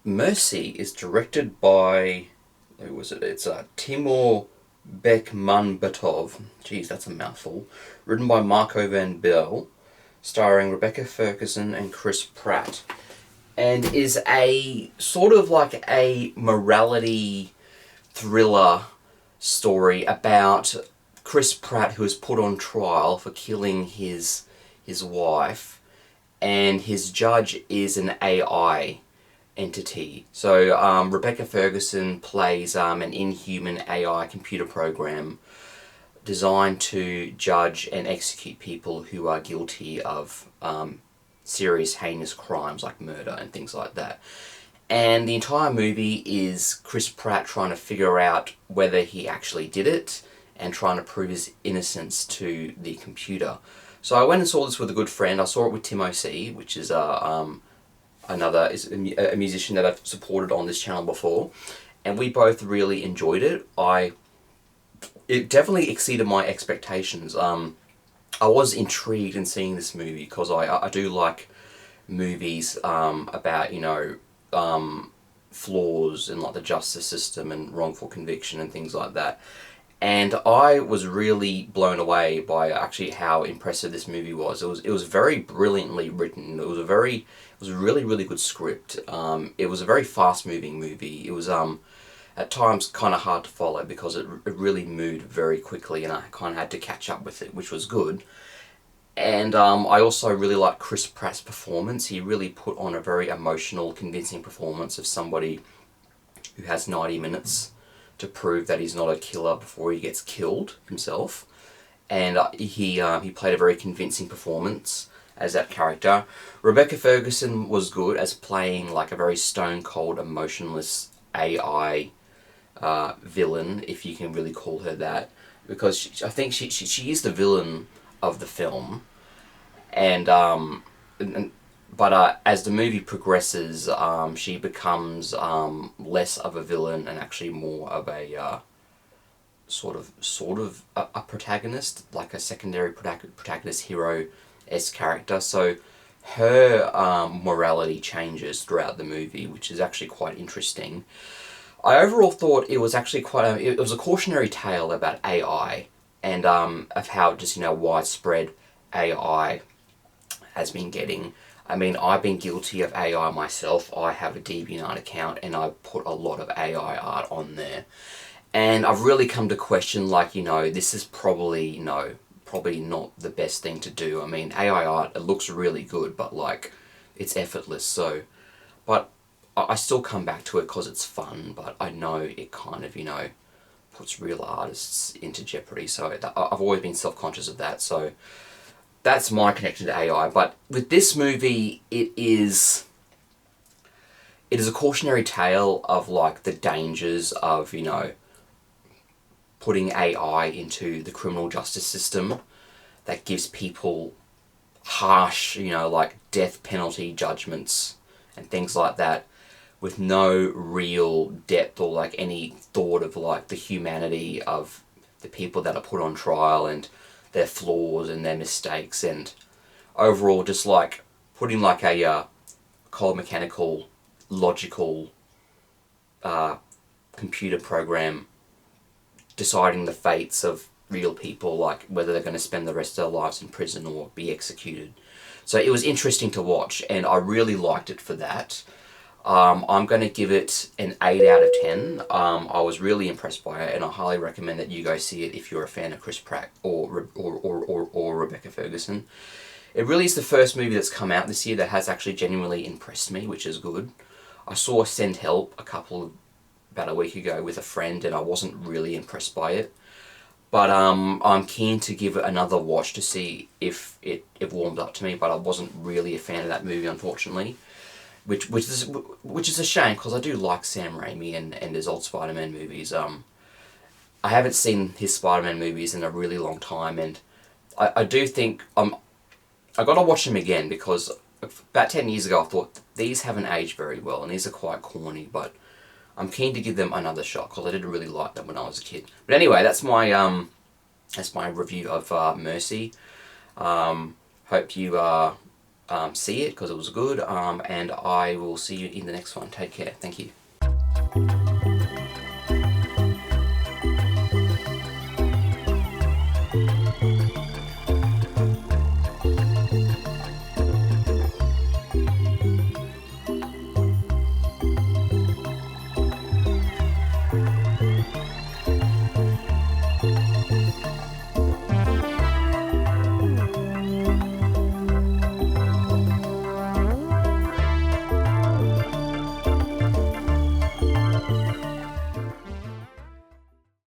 Mercy is directed by, who was it? It's Timur Bekmambetov. Jeez, that's a mouthful. Written by Marco van Belle, starring Rebecca Ferguson and Chris Pratt, and is a sort of like a morality thriller story about Chris Pratt, who is put on trial for killing his wife, and his judge is an AI entity. So Rebecca Ferguson plays an inhuman AI computer program designed to judge and execute people who are guilty of serious heinous crimes like murder and things like that. And the entire movie is Chris Pratt trying to figure out whether he actually did it and trying to prove his innocence to the computer. So I went and saw this with a good friend. I saw it with TimoC, which is a musician that I've supported on this channel before, and we both really enjoyed it. It definitely exceeded my expectations. I was intrigued in seeing this movie because I do like movies about, flaws in like the justice system and wrongful conviction and things like that. And I was really blown away by actually how impressive this movie was. It was very brilliantly written. It was a really, really good script. It was a very fast moving movie. It was at times kind of hard to follow because it really moved very quickly, and I kind of had to catch up with it, which was good. And I also really liked Chris Pratt's performance. He really put on a very emotional, convincing performance of somebody who has 90 minutes to prove that he's not a killer before he gets killed himself. And he played a very convincing performance as that character. Rebecca Ferguson was good as playing like a very stone-cold, emotionless AI villain, if you can really call her that, because I think she is the villain of the film. But as the movie progresses, she becomes less of a villain and actually more of a sort of a protagonist, like a secondary protagonist hero-esque character. So her morality changes throughout the movie, which is actually quite interesting. I overall thought it was actually it was a cautionary tale about AI and of how just widespread AI has been getting. I mean, I've been guilty of AI myself. I have a DeviantArt account and I put a lot of AI art on there. And I've really come to question, this is probably not the best thing to do. I mean, AI art, it looks really good, but it's effortless. So, but I still come back to it because it's fun, but I know it kind of, puts real artists into jeopardy. So I've always been self-conscious of that. So that's my connection to AI. But with this movie, it is a cautionary tale of the dangers of, putting AI into the criminal justice system that gives people harsh, death penalty judgments and things like that, with no real depth or any thought of the humanity of the people that are put on trial and their flaws and their mistakes, and overall just putting a cold mechanical logical computer program deciding the fates of real people, whether they're going to spend the rest of their lives in prison or be executed. So it was interesting to watch, and I really liked it for that. I'm going to give it an 8 out of 10. I was really impressed by it, and I highly recommend that you go see it if you're a fan of Chris Pratt or Rebecca Ferguson. It really is the first movie that's come out this year that has actually genuinely impressed me, which is good. I saw Send Help about a week ago with a friend, and I wasn't really impressed by it. But I'm keen to give it another watch to see if it warmed up to me, but I wasn't really a fan of that movie, unfortunately. Which is a shame, because I do like Sam Raimi and his old Spider-Man movies. I haven't seen his Spider-Man movies in a really long time, and I do think I got to watch them again, because about 10 years ago I thought these haven't aged very well and these are quite corny, but I'm keen to give them another shot because I didn't really like them when I was a kid. But anyway, that's my review of Mercy. Hope you see it because it was good. And I will see you in the next one. Take care. Thank you.